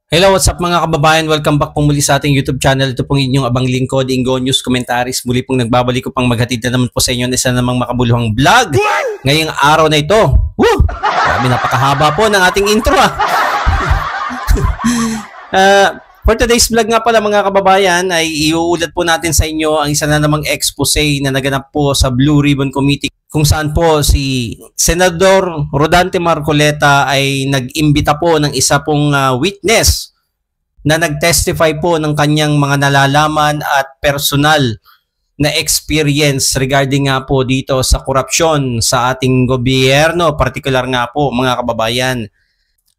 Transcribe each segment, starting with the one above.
Hello, what's up mga kababayan? Welcome back po muli sa ating YouTube channel. Ito pong inyong abang lingkod, Ingo News Commentaries. Muli pong nagbabalik ko pang maghatid na naman po sa inyo na isa namang makabuluhang vlog ngayong araw na ito. Woo! Grabe, napakahaba po ng ating intro For today's vlog nga pala mga kababayan ay iuulat po natin sa inyo ang isa na namang expose na naganap po sa Blue Ribbon Committee kung saan po si Senador Rodante Marcoleta ay nag-imbita po ng isa pong witness na nag-testify po ng kanyang mga nalalaman at personal na experience regarding nga po dito sa korupsyon sa ating gobyerno, particular nga po mga kababayan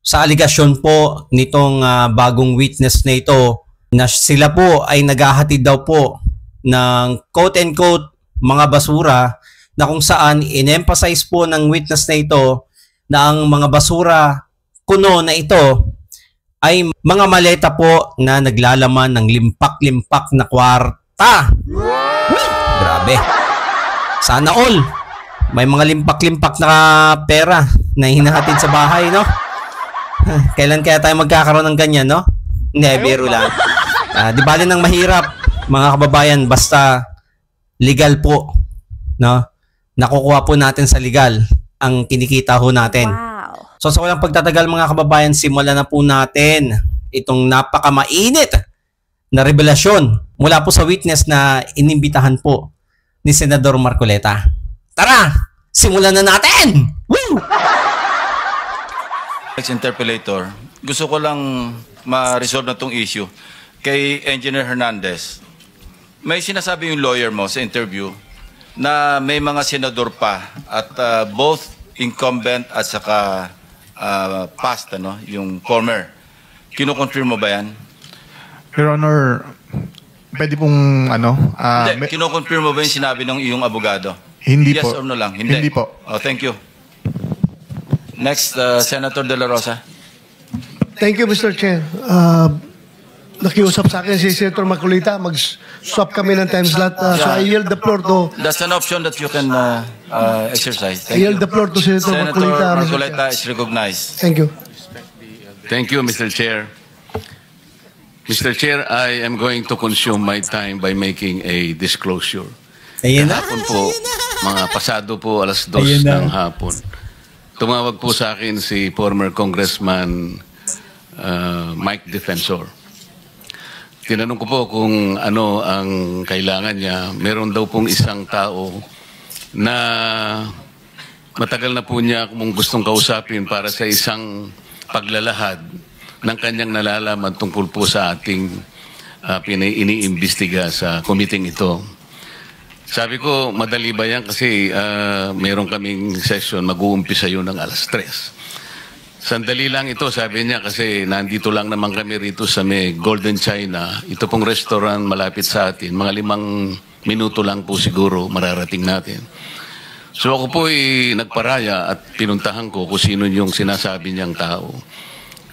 sa aligasyon po nitong bagong witness na ito na sila po ay naghahatid daw po ng quote-unquote mga basura na kung saan in-emphasize po ng witness na ito na ang mga basura kuno na ito ay mga maleta po na naglalaman ng limpak-limpak na kwarta. Grabe. Sana all may mga limpak-limpak na pera na hinahatid sa bahay, no? Kailan kaya tayo magkakaroon ng ganyan, no? Hindi, biro lang. Di bali nang mahirap, mga kababayan, basta legal po, no? Nakukuha po natin sa legal ang kinikita ho natin. Wow. So sa walang pagtatagal mga kababayan, simulan na po natin itong napakamainit na revelasyon mula po sa witness na inimbitahan po ni Senador Marcoleta. Tara, simulan na natin! Woo! Ex-interpellator, gusto ko lang ma-resolve na itong issue kay Engineer Hernandez. May sinasabi yung lawyer mo sa interview na may mga senador pa at both incumbent at saka past, yung former. Kino-confirm mo ba yan? Your Honor, pwede pong Hindi, kino-confirm mo ba yung sinabi ng iyong abogado? Hindi yes po. Yes or no lang? Hindi po. Oh, thank you. Next, Senator De La Rosa. Thank you, Mr. Chair. Nakiusap sa akin si Senator Marcoleta, mag-swap kami ng time slot. So I yield the floor to... That's an option that you can exercise. I yield the floor to Senator Marcoleta. Senator Marcoleta is recognized. Thank you. Thank you, Mr. Chair. Mr. Chair, I am going to consume my time by making a disclosure. Ayun na. Kahapon po, mga pasado po, alas 2 ng hapon. Tumawag po sa akin si former Congressman Mike Defensor. Tinanong ko po kung ano ang kailangan niya. Meron daw pong isang tao na matagal na po niya kung gustong kausapin para sa isang paglalahad ng kanyang nalalaman tungkol po sa ating iniimbestiga sa committee ito. Sabi ko, madali ba yan? Kasi meron kaming session, mag-uumpisa yun ng alas 3. Sandali lang ito, sabi niya, kasi nandito lang naman kami rito sa may Golden China. Ito pong restaurant malapit sa atin. Mga 5 minuto lang po siguro mararating natin. So ako po nagparaya at pinuntahan ko kung sino yung sinasabi niyang tao.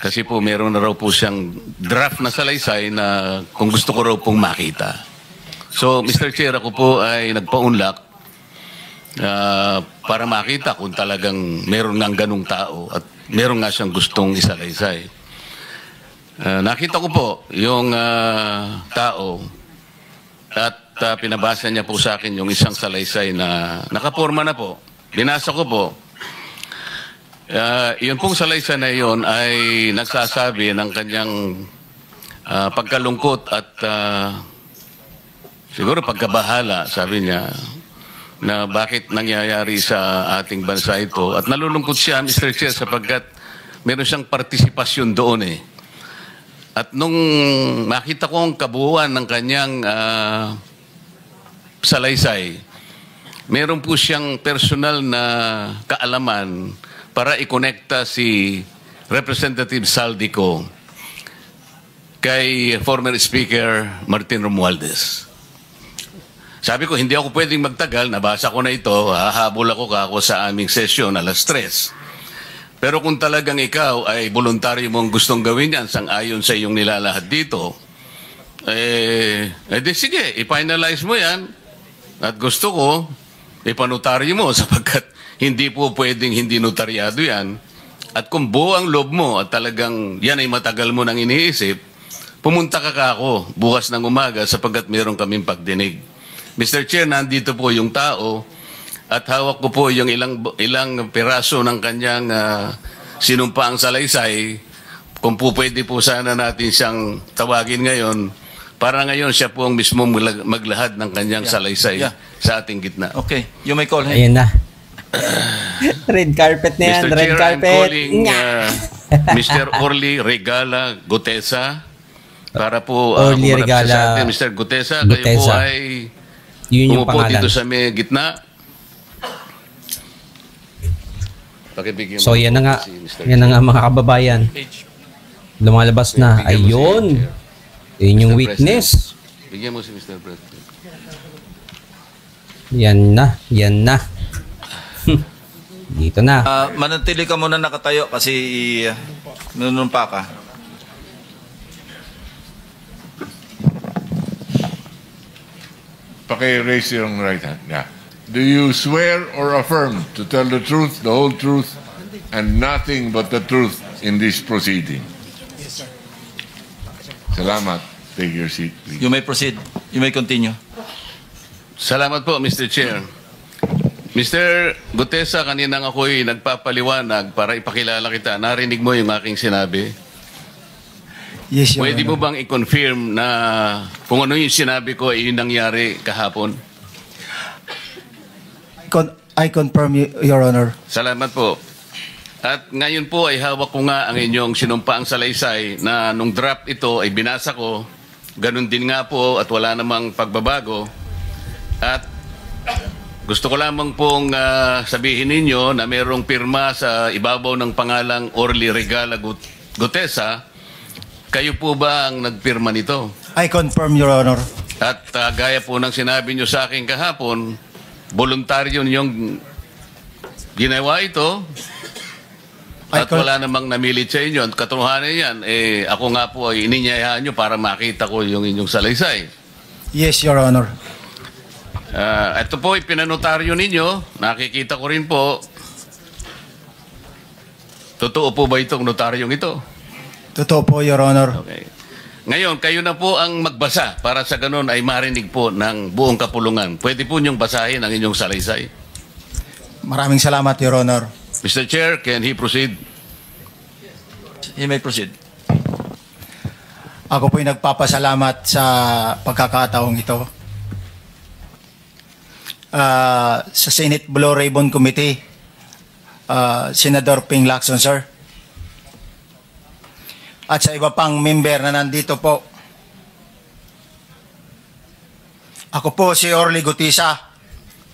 Kasi po meron na raw po siyang draft na salaysay na kung gusto ko raw pong makita. So Mr. Chair, ako po ay nagpaunlak para makita kung talagang meron ng ganung tao at meron nga siyang gustong isalaysay. Nakita ko po yung tao at pinabasa niya po sa akin yung isang salaysay na nakaporma na po. Binasa ko po. Yun pong salaysay na yun ay nagsasabi ng kanyang pagkalungkot at siguro pagkabahala, sabi niya, na bakit nangyayari sa ating bansa ito. At nalulungkot siya, Mr. Chair, sapagkat meron siyang partisipasyon doon eh. At nung makita ko ang kabuuan ng kanyang salaysay, meron po siyang personal na kaalaman para ikonekta si Representative Saldico kay former Speaker Martin Romualdez. Sabi ko, hindi ako pwedeng magtagal, nabasa ko na ito, hahabol ako sa aming sesyon alas 3. Pero kung talagang ikaw ay voluntaryo mong gustong gawin yan, sang-ayon sa iyong nilalahad dito, di sige, i-finalize mo yan. At gusto ko, ipanotaryo mo sapagkat hindi po pwedeng hindi notaryado yan. At kung buo ang loob mo at talagang yan ay matagal mo nang iniisip, pumunta ka ako bukas ng umaga sapagkat meron kaming pagdinig. Mr. Chair, nandito po yung tao at hawak ko po yung ilang piraso ng kanyang sinumpaang salaysay. Kung po pwede po sana natin siyang tawagin ngayon, para ngayon siya po ang mismo maglahad ng kanyang salaysay sa ating gitna. Okay, you may call him. Ayun na. Red carpet na yan, Mr. red Chair, I'm carpet. calling Mr. Orly Regala Gutesa para po Orly humarap Regala sa atin. Mr. Gutesa, kayo po Gutesa. ay Yun yung umupo pangalan. dito sa may gitna. Pakibigyan So mo yan na po nga, si Mr. yan na nga mga kababayan. Lumalabas na. Bigyan mo si Ayun. Chair. Yun yung Mr. witness. President. Bigyan mo si Mr. President. Yan na, yan na. Dito na. Manatili ka muna nakatayo kasi nunumpa ka. Raise your right hand. Yeah. Do you swear or affirm to tell the truth, the whole truth, and nothing but the truth in this proceeding? Yes, sir. Salamat. Take your seat, please. You may proceed. You may continue. Salamat po, Mr. Chair. Mr. Gutesa, kaninang ako'y nagpapaliwanag para ipakilala kita. Narinig mo yung aking sinabi? Yes, Your Pwede Honor. mo bang i-confirm na kung ano yung sinabi ko ay yung nangyari kahapon? I confirm, Your Honor. Salamat po. At ngayon po ay hawak ko nga ang inyong sinumpaang salaysay na nung draft ito ay binasa ko. Ganun din nga po at wala namang pagbabago. At gusto ko lamang pong sabihin ninyo na mayroong pirma sa ibabaw ng pangalang Orly Regala Gutesa. Kayo po ba ang nagpirma nito? I confirm, Your Honor. At gaya po ng sinabi nyo sa akin kahapon, voluntaryo ninyong ginawa ito at wala namang namilit sa inyo. At katotohanan yan, ako nga po ay ininyayahan nyo para makita ko yung inyong salaysay. Yes, Your Honor. Ito po ay pinanotaryo ninyo. Nakikita ko rin po. Totoo po ba itong notaryong ito? Totoo po, Your Honor. Okay. Ngayon, kayo na po ang magbasa para sa ganun ay marinig po ng buong kapulungan. Pwede po niyong basahin ang inyong salaysay. Maraming salamat, Your Honor. Mr. Chair, can he proceed? You may proceed. Ako po'y nagpapasalamat sa pagkakataong ito. Sa Senate Blue Ribbon Committee, Senador Ping Lacson, sir. At sa iba pang member na nandito po. Ako po si Orly Gutesa,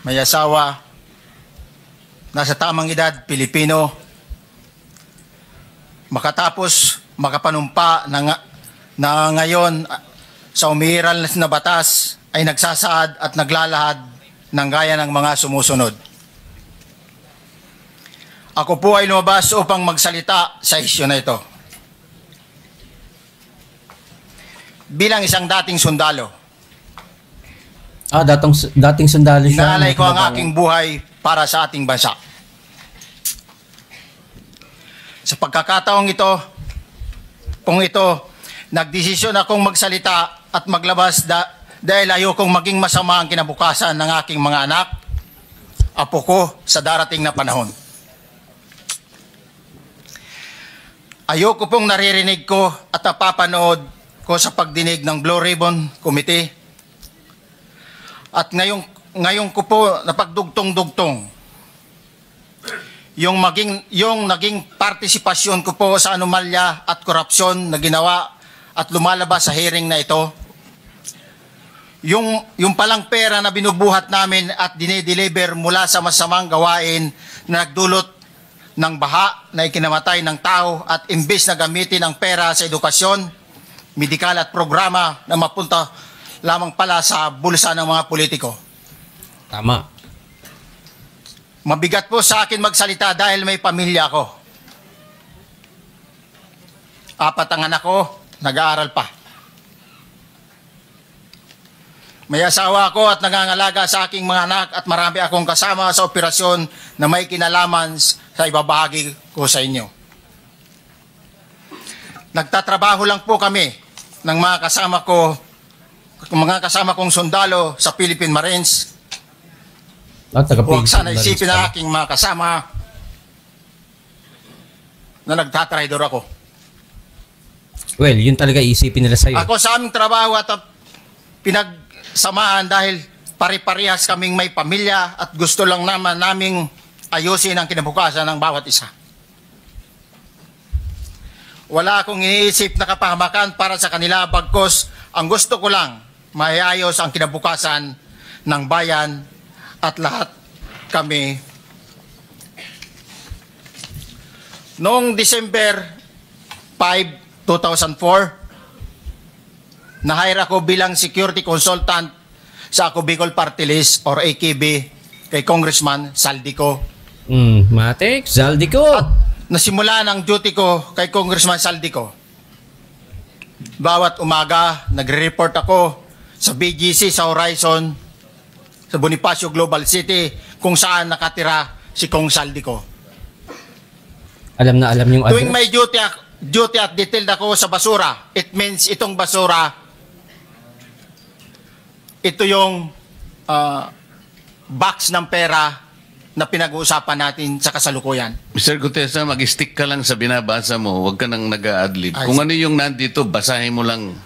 may asawa, nasa tamang edad, Pilipino. Makatapos makapanumpa na ngayon sa umiiral na batas ay nagsasaad at naglalahad ng gaya ng mga sumusunod. Ako po ay lumabas upang magsalita sa isyu na ito. Bilang isang dating sundalo, Dating sundalo siya. inaalay ko ang aking buhay para sa ating bansa. Sa pagkakataong ito, nagdesisyon akong magsalita at maglabas dahil ayokong maging masama ang kinabukasan ng aking mga anak, apo ko sa darating na panahon. Ayoko pong naririnig ko at napapanood ko sa pagdinig ng Blue Ribbon Committee. At ngayong ko po napagdugtong-dugtong yung naging partisipasyon ko po sa anomalya at korupsyon na ginawa at lumalabas sa hearing na ito. Yung palang pera na binubuhat namin at dinideliver mula sa masamang gawain na nagdulot ng baha na ikinamatay ng tao at imbes na gamitin ang pera sa edukasyon, medikal at programa na mapunta lamang pala sa bulsa ng mga politiko. Tama. Mabigat po sa akin magsalita dahil may pamilya ko. 4 ang anak ko, nag-aaral pa. May asawa ako at nangangalaga sa aking mga anak at marami akong kasama sa operasyon na may kinalaman sa ibabahagi ko sa inyo. Nagtatrabaho lang po kami ng mga kasama kong sundalo sa Philippine Marines. Huwag sana isipin na aking mga kasama na nagtatraidor ako. Well, yun talaga isipin nila sa'yo. Ako sa aming trabaho at pinagsamahan dahil pare-parehas kaming may pamilya at gusto lang naman naming ayusin ang kinabukasan ng bawat isa. Wala akong iniisip na kapahamakan para sa kanila, bagkus ang gusto ko lang maiayos ang kinabukasan ng bayan at lahat kami. Noong December 5, 2004, na-hire ako bilang security consultant sa Ako Bicol Party List or AKB kay Congressman Saldico. Matik, Saldico. At nasimula ng duty ko kay Congressman Saldico. Bawat umaga, nagre-report ako sa BGC sa Horizon, sa Bonifacio Global City, kung saan nakatira si Kong Saldico. Alam na alam yung Tuwing may duty at detailed ako sa basura, it means itong basura, ito yung box ng pera na pinag-uusapan natin sa kasalukuyan. Mr. Gutesa, mag-stick ka lang sa binabasa mo. Huwag ka nang nag-a-adlib. Kung ano yung nandito, basahin mo lang.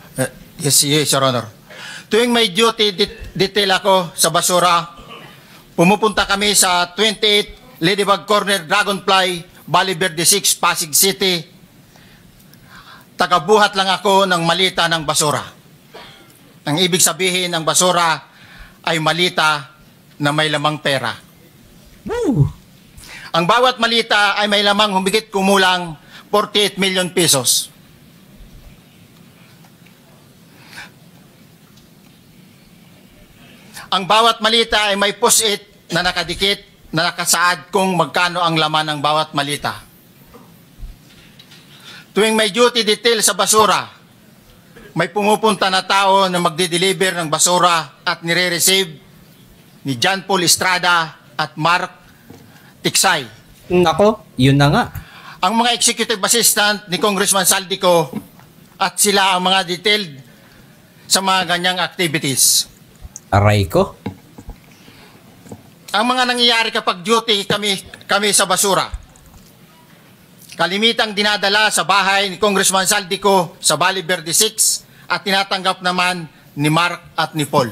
Yes, Your Honor. Tuwing may duty detail ako sa basura, pumupunta kami sa 28 Ladybug Corner, Dragonfly, Valle Verde 6, Pasig City. Tagabuhat lang ako ng malita ng basura. Ang ibig sabihin ng basura ay malita na may lamang pera. Woo! Ang bawat malita ay may lamang humigit kumulang 48 million pesos. Ang bawat malita ay may post-it na nakadikit na nakasaad kung magkano ang laman ng bawat malita. Tuwing may duty detail sa basura, may pumupunta na tao na magde-deliver ng basura at nire-receive ni John Paul Estrada at Mark Tiksay. Nako, yun na nga. Ang mga executive assistant ni Congressman Saldico at sila ang mga detailed sa mga ganyang activities. Aray ko. Ang mga nangyayari kapag duty kami sa basura, kalimitang dinadala sa bahay ni Congressman Saldico sa Valle Verde 6 at tinatanggap naman ni Mark at ni Paul.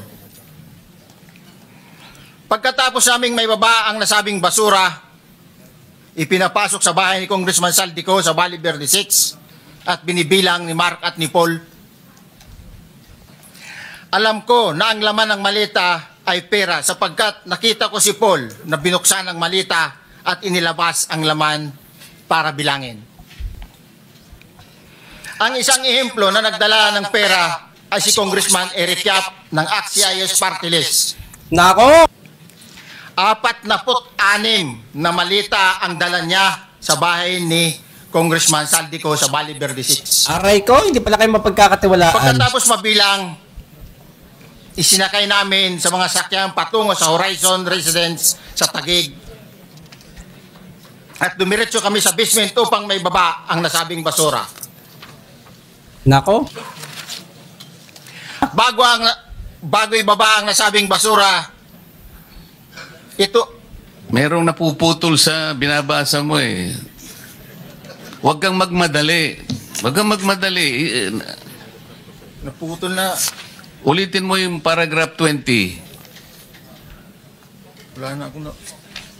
Pagkatapos naming may baba ang nasabing basura, ipinapasok sa bahay ni Congressman Saldico sa Valle Verde 6 at binibilang ni Mark at ni Paul. Alam ko na ang laman ng malita ay pera sapagkat nakita ko si Paul na binuksan ang malita at inilabas ang laman para bilangin. Ang isang ehemplo na nagdala ng pera ay si Congressman Eric Yap ng AXIS Party List. Nako! 46 na malita ang dala niya sa bahay ni Congressman Saldico sa Valle Verde 6. Aray ko, hindi pala kayo mapagkakatiwalaan. Pagkatapos mabilang, isinakay namin sa mga sakyan patungo sa Horizon Residence sa Taguig. At dumiretso kami sa basement upang may baba ang nasabing basura. Nako? Bago ibaba ang nasabing basura, ito, Merong napuputol sa binabasa mo eh. Huwag kang magmadali. Huwag kang magmadali. naputol na. Ulitin mo yung paragraph 20. Wala na ako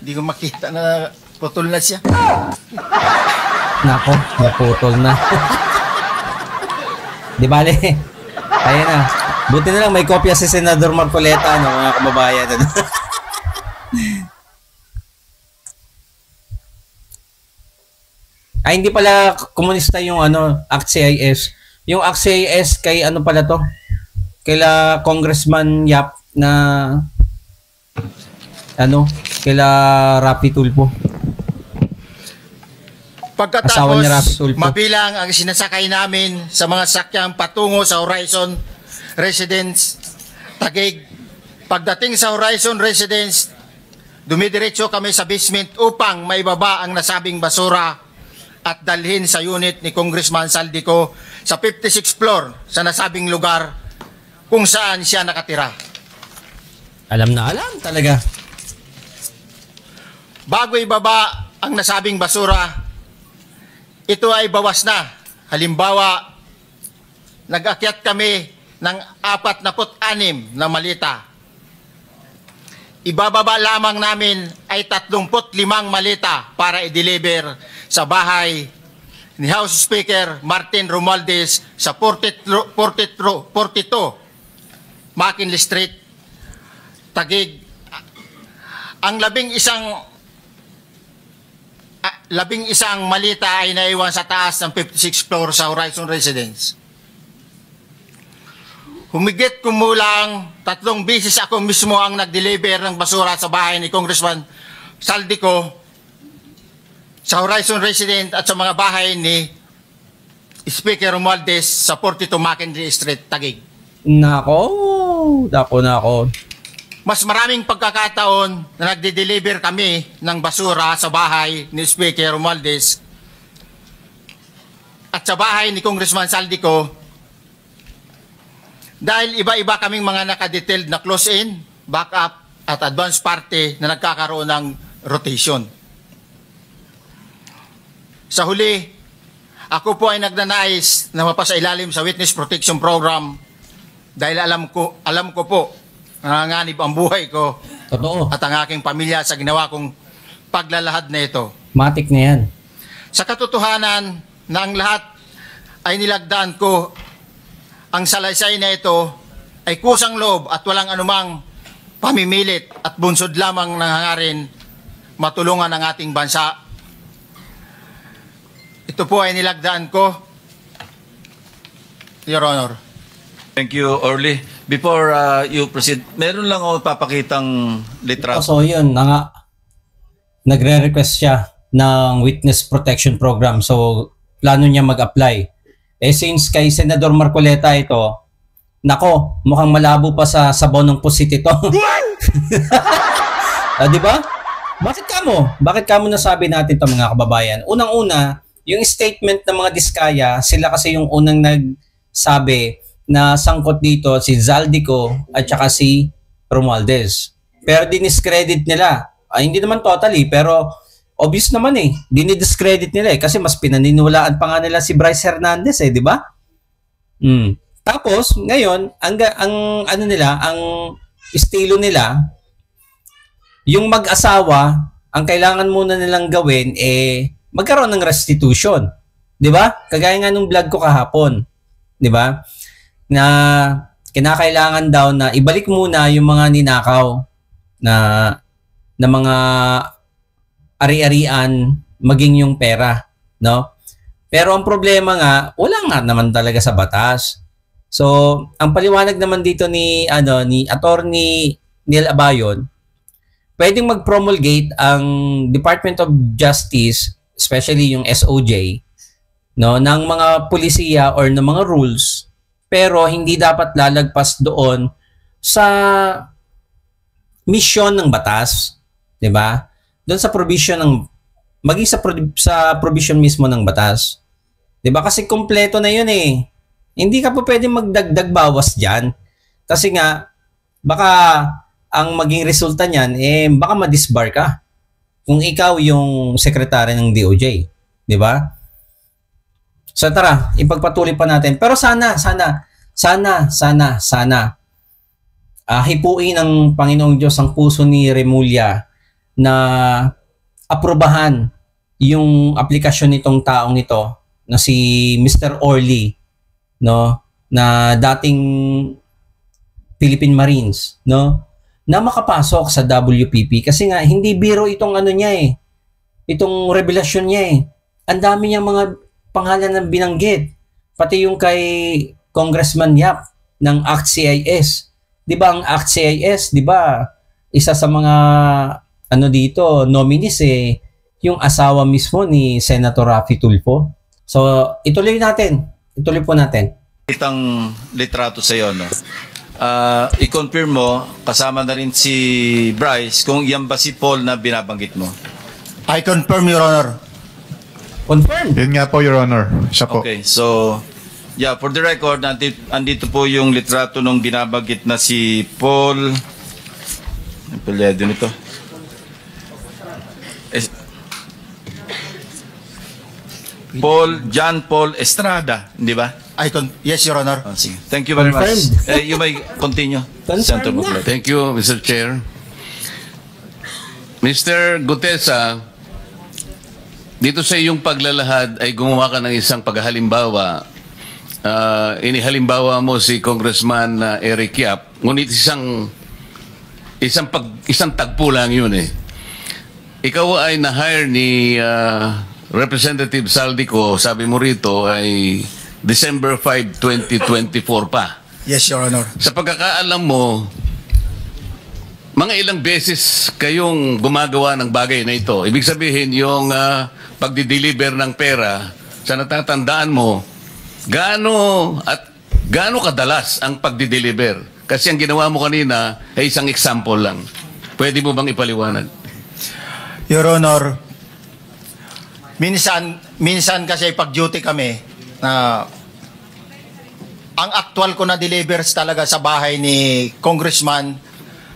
hindi ko makita na putol na siya. Nako, naputol na. Di bale, kaya na. Buti na lang may kopya si Senador Marcoleta, no, mga kababayan. Ay, hindi pala komunista yung ACT-CIS. Yung ACT-CIS kay ano pala to? Kaila Congressman Yap na kaila Rapi Tulfo. Asawa ni Rapi Pagkatapos, Tulfo. mabilang ang sinasakay namin sa mga sakyang patungo sa Horizon Residence Taguig. Pagdating sa Horizon Residence, dumidiretso kami sa basement upang maibaba ang nasabing basura at dalhin sa unit ni Congressman Saldico sa 56th floor sa nasabing lugar kung saan siya nakatira. Alam na alam talaga. Bago ibaba ang nasabing basura, ito ay bawas na. Halimbawa, nag-akyat kami ng 46 na malita. Ibababa lamang namin ay 35 malita para i-deliver sa bahay ni House Speaker Martin Romualdez sa 42 McKinley Street, Taguig. Ang labing isang malita ay naiwan sa taas ng 56th floor sa Horizon Residence. Humigit kumulang 3 beses ako mismo ang nag-deliver ng basura sa bahay ni Congressman Saldico, sa Horizon Residence at sa mga bahay ni Speaker Romualdez sa 42 McKinley Street, Taguig. Nako. Mas maraming pagkakataon na nagde-deliver kami ng basura sa bahay ni Speaker Romualdez at sa bahay ni Congressman Saldico dahil iba-iba kaming mga nakadetailed na close-in, backup at advance party na nagkakaroon ng rotation. Sa huli, ako po ay nagnanais na mapasailalim sa Witness Protection Program dahil alam ko po nanganganib ang buhay ko. Totoo. At ang aking pamilya sa ginawa kong paglalahad na ito. Matik na yan. Sa katotohanan na ang lahat ay nilagdaan ko, ang salaysay na ito ay kusang loob at walang anumang pamimilit at bunsod lamang ng hangarin matulungan ang ating bansa. Ito po ay nilagdaan ko, Your Honor. Thank you, Orly. Before you proceed, meron lang ako papakitang litrato. So yun, nagre-request siya ng Witness Protection Program. So plano niya mag-apply. Since kay Senador Marcoleta ito, nako, mukhang malabo pa sa sabaw ng pusit ito. Di ba? Bakit kamo nasabi natin ito mga kababayan? Unang-una, yung statement ng mga diskaya, sila kasi yung unang nagsabi na sangkot dito si Zaldico at saka si Romualdez. Pero diniscredit nila. Hindi naman totally, pero obvious naman dinidiscredit nila kasi mas pinaniniwalaan pa nga nila si Bryce Hernandez di ba? Tapos ngayon ang estilo nila, yung mag-asawa, ang kailangan muna nilang gawin magkaroon ng restitution, di ba? Kagaya nga nung vlog ko kahapon, di ba? Na kinakailangan daw na ibalik muna yung mga ninakaw na mga ari-arian, maging yung pera, no? Pero ang problema nga, wala nga naman talaga sa batas. So, ang paliwanag naman dito ni Attorney Neil Abayon, pwedeng mag-promulgate ang Department of Justice, especially yung SOJ, no, ng mga pulisiya or ng mga rules, pero hindi dapat lalagpas doon sa mission ng batas, 'di ba? Doon sa provision ng maging sa provision mismo ng batas. 'Di ba? Kasi kompleto na 'yun Hindi ka pa pwedeng magdagdag bawas diyan. Kasi nga baka ang maging resulta niyan baka ma-disbar ka. Kung ikaw yung secretary ng DOJ, 'di ba? So tara, ipagpatuloy pa natin. Pero sana hipuin ng Panginoong Diyos ang puso ni Remulla na aprobahan yung aplikasyon nitong taong ito na si Mr. Orly, no, na dating Philippine Marines, no, na makapasok sa WPP kasi nga hindi biro itong itong revelasyon niya Ang dami niyang mga pangalan na binanggit, pati yung kay Congressman Yap ng ACT-CIS. 'Di ba ang ACT-CIS, 'di ba? Isa sa mga dito, nominees yung asawa mismo ni Senator Raffy Tulfo. So, ituloy po natin. Itang litrato sa iyo, no? I-confirm mo, kasama na rin si Bryce, kung yan ba si Paul na binabanggit mo? I confirm, Your Honor. Confirmed. Yun nga po, Your Honor. Siya po. Okay, so, yeah, for the record, andito po yung litrato nung binabagit na si Paul. Ang palyado nito. John Paul Estrada, di ba? Yes, Your Honor. Oh, sige. Thank you very much. You may continue. Senator Confirmed na. Buclet. Thank you, Mr. Chair. Mr. Gutesa, dito sa iyong paglalahad ay gumawa ka ng isang paghalimbawa. Inihalimbawa mo si Congressman Eric Yap, ngunit isang tagpo lang yun eh. Ikaw ay na-hire ni Representative Saldico, sabi mo rito ay December 5, 2024 pa. Yes, Your Honor. Sa pagkakaalam mo, mga ilang beses kayong gumagawa ng bagay na ito. Ibig sabihin, yung pagdi-deliver ng pera, sa natatandaan mo, gaano kadalas ang pagdi-deliver? Kasi ang ginawa mo kanina ay isang example lang. Pwede mo bang ipaliwanag? Your Honor, minsan kasi pag-duty kami, ang actual ko na delivers talaga sa bahay ni Congressman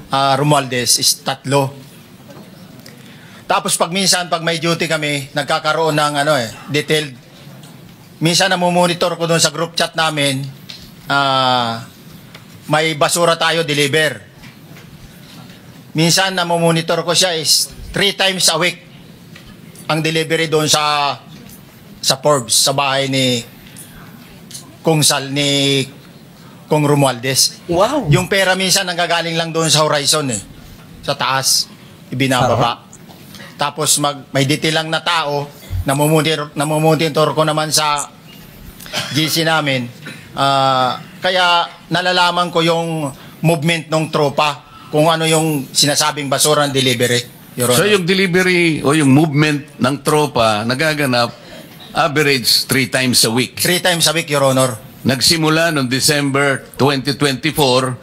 Romualdez is 3. Tapos pag may duty kami, nagkakaroon ng detailed. Minsan namumonitor ko doon sa group chat namin, may basura tayo deliver. Minsan namumonitor ko siya is 3 times a week ang delivery doon sa Forbes, sa bahay ni Kong Romualdez. Wow. Yung pera minsan nanggagaling lang doon sa horizon sa taas, ibinababa. Tapos may detail lang na tao, namumonitor ko naman sa GC namin. Kaya nalalaman ko yung movement ng tropa, kung ano yung sinasabing basura ng delivery. Your Honor. So yung delivery o yung movement ng tropa nagaganap average 3 times a week. 3 times a week, Your Honor. Nagsimula noong December 2024.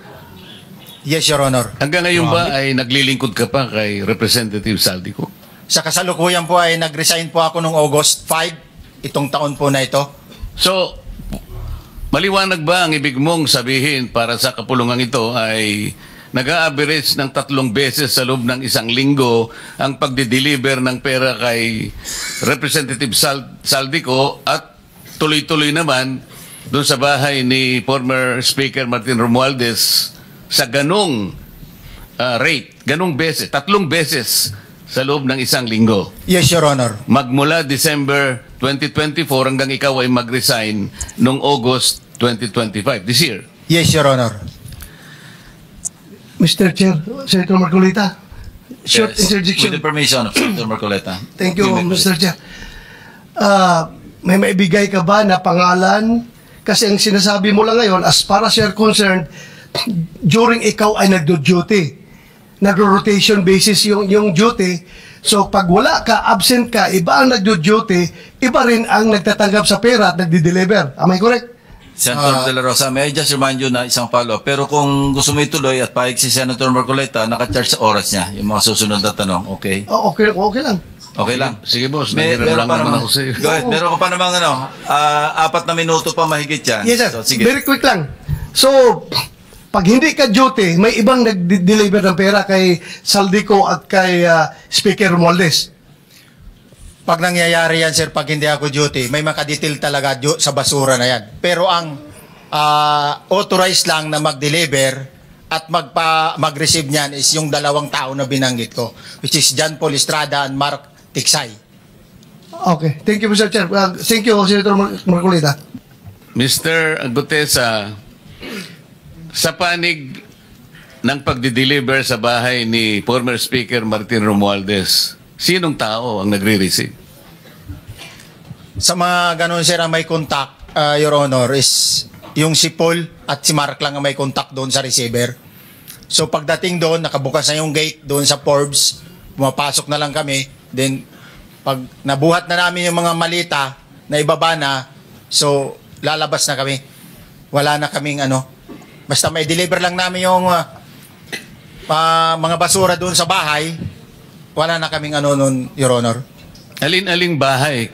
Yes, Your Honor. Hanggang ngayon ba ay naglilingkod ka pa kay Representative Saldico? Sa kasalukuyan po ay nag-resign po ako noong August 5, itong taon po na ito. So, maliwanag ba ang ibig mong sabihin para sa kapulungan ito ay nag-a-average ng 3 beses sa loob ng isang linggo ang pagdi-deliver ng pera kay Representative Saldico at tuloy-tuloy naman doon sa bahay ni former Speaker Martin Romualdez sa ganong rate, ganong beses, 3 beses sa loob ng isang linggo. Yes, Your Honor. Magmula December 2024 hanggang ikaw ay mag-resign noong August 2025, this year. Yes, Your Honor. Mr. Chair, Senator Marcolita, short Yes. interjection. With the permission of Senator Marcoleta. Thank you, Mr. Chair. May maibigay ka ba na pangalan? Kasi ang sinasabi mo lang ngayon, as far as you're concerned, during ikaw ay nagdo-duty, nagro-rotation basis yung duty. So pag wala ka, absent ka, iba ang nagdo-duty, iba rin ang nagtatanggap sa pera at nagdi-deliver. Am I correct? Senator De La Rosa, may I just remind you na isang follow-up. Pero kung gusto mo ituloy at pahig si Senator Marcoleta, naka-charge sa oras niya, yung mga susunod na tanong, okay? Okay lang. Okay lang. Sige boss, Meron naghiram lang pa naman naman ako sa iyo. Go ahead. Meron ko pa namang 4 na minuto pa mahigit yan. Yes, sir. So, sige. Very quick lang. So, pag hindi ka duty, may ibang nag-deliver ng pera kay Saldico at kay Speaker Romualdez. Pag nangyayari yan, sir, pag hindi ako duty, may makadetail talaga sa basura na yan. Pero ang authorized lang na mag-deliver at mag-receive niyan is yung 2 tao na binanggit ko, which is John Paul Estrada and Mark Tiksay. Okay. Thank you, Mr. Chair. Thank you, Senator Marcolita. Mr. Gutesa, sa panig ng pagdi-deliver sa bahay ni former Speaker Martin Romualdez, sinong tao ang nagre-receive? Sa mga ganun, sir, ang may contact, Your Honor, is yung si Paul at si Mark lang ang may contact doon sa receiver. So pagdating doon, nakabukas na yung gate doon sa Forbes, pumapasok na lang kami. Then pag nabuhat na namin yung mga malita na ibaba na, so lalabas na kami. Wala na kaming basta may deliver lang namin yung mga basura doon sa bahay, wala na kaming nun, Your Honor. Alin-aling bahay?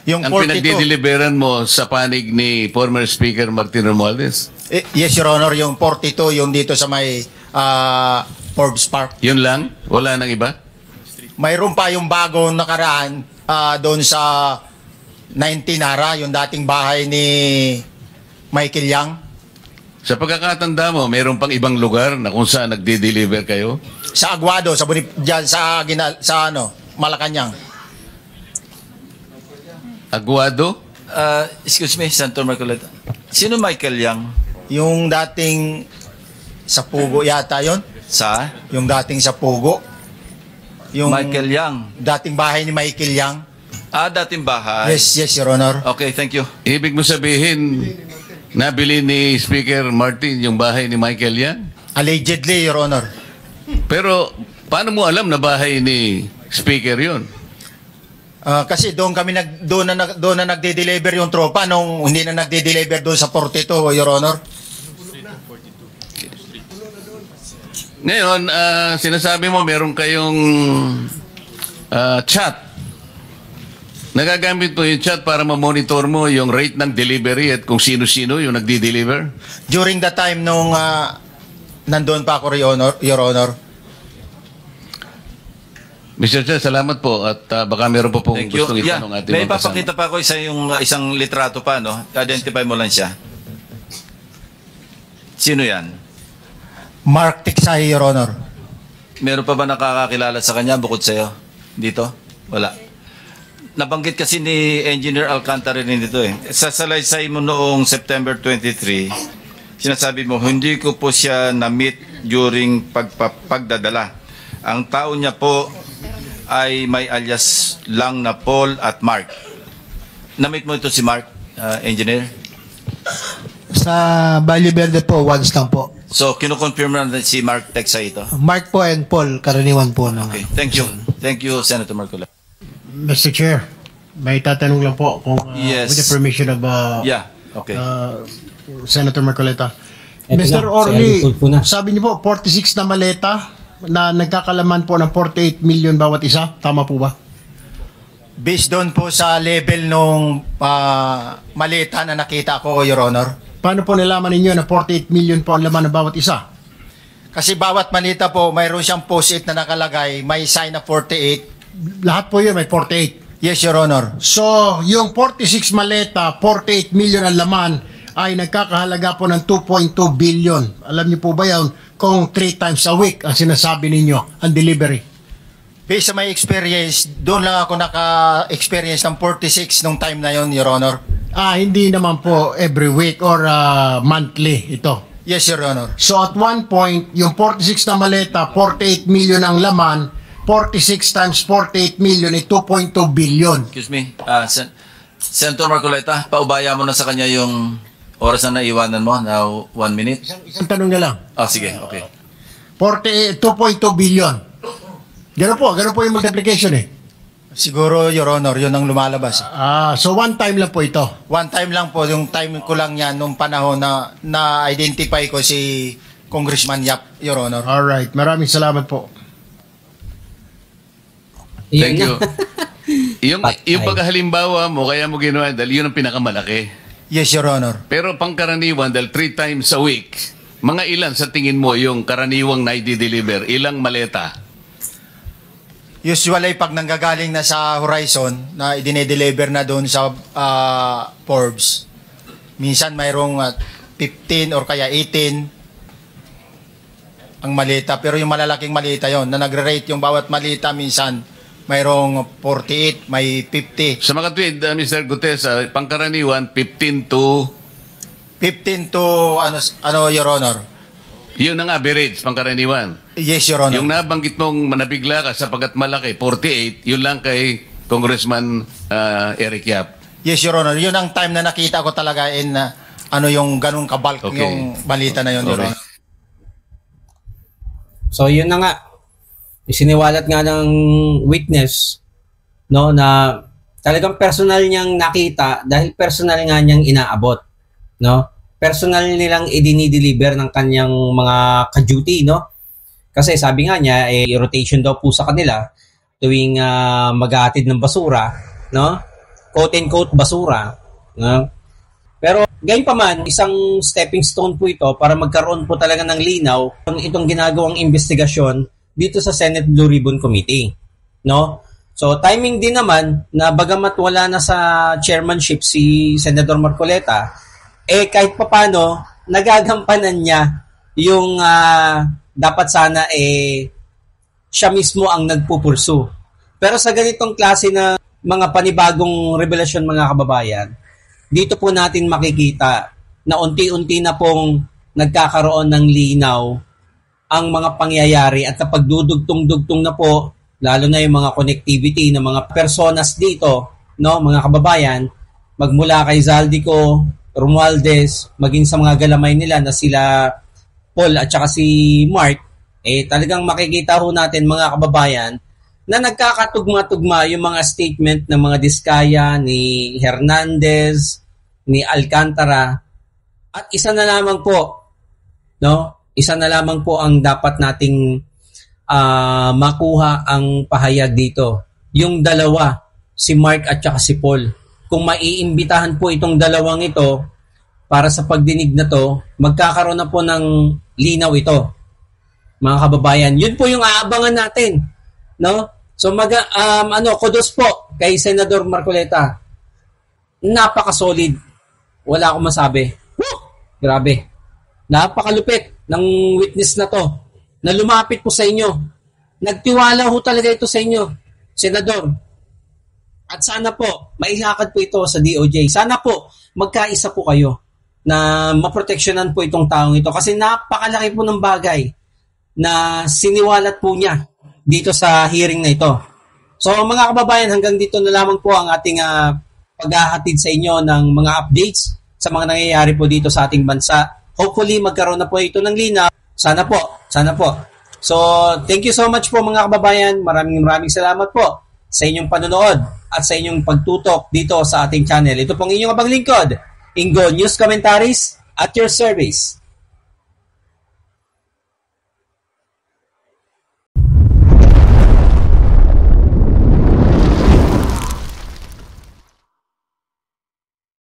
Yung ang 42. pinagdideliveran mo sa panig ni former Speaker Martin Romualdez? Yes, Your Honor, yung 42, yung dito sa may Forbes Park. Yun lang? Wala nang iba? Mayroon pa yung bagong nakaraan doon sa 19 Nara, yung dating bahay ni Michael Yang. Sa pagkakatanda mo, mayroon pang ibang lugar na kung saan nagdi-deliver kayo? Sa Aguado, dyan sa Malacanang. Aguado? Excuse me, Senator Marcoleta. Sino Michael Yang? Yung dating sa Pugo yata yon. Sa? Yung dating sa Pugo. Yung Michael Yang. dating bahay ni Michael Yang. Dating bahay. Yes, Your Honor. Okay, thank you. Ibig mo sabihin, nabili ni Speaker Martin yung bahay ni Michael Yang? Allegedly, Your Honor. Pero paano mo alam na bahay ni Speaker yun? Kasi doon na nagde-deliver yung tropa nung hindi na nagde-deliver doon sa 42, Your Honor. Ngayon, sinasabi mo meron kayong chat. Nagagamit mo yung chat para ma-monitor mo yung rate ng delivery at kung sino-sino yung nagdi-deliver? During the time nung nandoon pa ako, Your Honor. Mr. Chair, salamat po at baka meron po pong Thank you. gustong itanong ating May mga kasama. papakita pa ako isang litrato pa, no? Identify mo lang siya. Sino yan? Mark Tiksay, Your Honor. Meron pa ba nakakakilala sa kanya bukod sa'yo? Dito? Wala. Nabanggit kasi ni Engineer Alcantara rin dito eh. Sa salaysay mo noong September 23, sinasabi mo, hindi ko po siya na-meet during pagdadala. Ang tao niya po ay may alias lang na Paul at Mark. Na-meet mo ito si Mark, Engineer? Sa Valle Verde po, once lang po. So, kinukonfirm na si Mark Tiksay ito? Mark po and Paul, karaniwan po. Okay, thank you. Thank you, Senator Marcola. Mr. Chair, may tatanong lang po kung Yes. with the permission of Yeah, okay. Senator Marcoleta. Eto Mr. na, Orly, si Alvin po na. sabi niyo po 46 na maleta na nagkakalaman po ng 48 million bawat isa. Tama po ba? Based doon po sa level nung malita na nakita ko, Your Honor. Paano po nalaman ninyo na 48 million po ang laman ng bawat isa? Kasi bawat malita po, mayroon siyang post-it na nakalagay, may sign na 48. Lahat po yun may 48. Yes, Your Honor. So, yung 46 maleta, 48 million ang laman ay nagkakahalaga po ng 2.2 billion. Alam niyo po ba yun kung 3 times a week ang sinasabi ninyo ang delivery? Based sa my experience, doon lang ako naka-experience ng 46 nung time na yon, Your Honor. Hindi naman po every week or monthly ito. Yes, Your Honor. So at one point, yung 46 na maleta, 48 million ang laman, 46 times 48 million ay 2.2 billion. Excuse me, Senator Marcoleta, paubaya mo na sa kanya yung oras na naiwanan mo, now 1 minute. Isang tanong na lang. Sige, okay. 2.2 billion. Ganun po yung multiplication eh. Siguro, Your Honor, yun ang lumalabas. So one time lang po ito. One time lang po, yung time ko lang yan, nung panahon na na-identify ko si Congressman Yap, Your Honor. Alright, maraming salamat po. Thank you. yung Patay. paghalimbawa mo, kaya mo ginawa, dahil yun ang pinakamalaki. Yes, Your Honor. Pero pangkaraniwan, dahil 3 times a week, mga ilan sa tingin mo yung karaniwang na i-deliver? Ilang maleta? Usually, pag nanggagaling na sa Horizon, na idine-deliver na doon sa Forbes, minsan mayroong 15 or kaya 18 ang malita. Pero yung malalaking malita yon na nagre-rate yung bawat malita, minsan mayroong 48, may 50. Sa mga tweet, Mr. Gutes, pangkaraniwan, 15 to, ano, Your Honor? yun ang average, pangkaraniwan. Yes, Your Honor. Yung nabanggit mong nabigla ka sapagat malaki, 48, yun lang kay Congressman Eric Yap. Yes, Your Honor. Yun ang time na nakita ko talaga in yung ganung kabalk Okay. yung balita na yun, Your Okay. Honor. So yun na nga. Isiniwalat nga ng witness no na talagang personal niyang nakita dahil personal nga niyang inaabot, no? Personal nilang idini-deliver ng kanyang mga ka-duty, no? Kasi sabi nga niya rotation daw po sa kanila tuwing maghahatid ng basura, no? quote-unquote basura. No? Pero gayon pa man, isang stepping stone po ito para magkaroon po talaga ng linaw itong ginagawang investigasyon dito sa Senate Blue Ribbon Committee. No? So timing din naman na bagamat wala na sa chairmanship si Senador Marcoleta, kahit papano nagagampanan niya yung dapat sana siya mismo ang nagpupursu. Pero sa ganitong klase na mga panibagong revelasyon mga kababayan, dito po natin makikita na unti-unti na pong nagkakaroon ng linaw ang mga pangyayari at napagdudugtong-dugtong na po, lalo na yung mga connectivity ng mga personas dito, no, mga kababayan, magmula kay Zaldico, Romualdez, maging sa mga galamay nila na sila Paul at saka si Mark, talagang makikita ho natin mga kababayan na nagkakatugma-tugma yung mga statement ng mga Diskaya, ni Hernandez, ni Alcantara. At isa na lamang po, no? Isa na lamang po ang dapat nating makuha ang pahayag dito. Yung dalawa, si Mark at saka si Paul. Kung maiimbitahan po itong dalawang ito para sa pagdinig na to, magkakaroon na po ng linaw ito. Mga kababayan, yun po yung aabangan natin, no? So kudos po kay Senador Marcoleta. Napaka-solid. Wala akong masabi. Woo! Grabe. Napakalupit ng witness na to na lumapit po sa inyo. Nagtiwala ho talaga ito sa inyo, Senador. At sana po maihakad po ito sa DOJ. Sana po magkaisa po kayo na maproteksyonan po itong taong ito kasi napakalaki po ng bagay na siniwalat po niya dito sa hearing na ito. So mga kababayan, hanggang dito na lamang po ang ating paghahatid sa inyo ng mga updates sa mga nangyayari po dito sa ating bansa. Hopefully magkaroon na po ito ng linaw. Sana po. So thank you so much po mga kababayan. Maraming salamat po sa inyong panonood at sa inyong pagtutok dito sa ating channel. Ito pong inyong abang lingkod, Ingo News Commentaries at your service.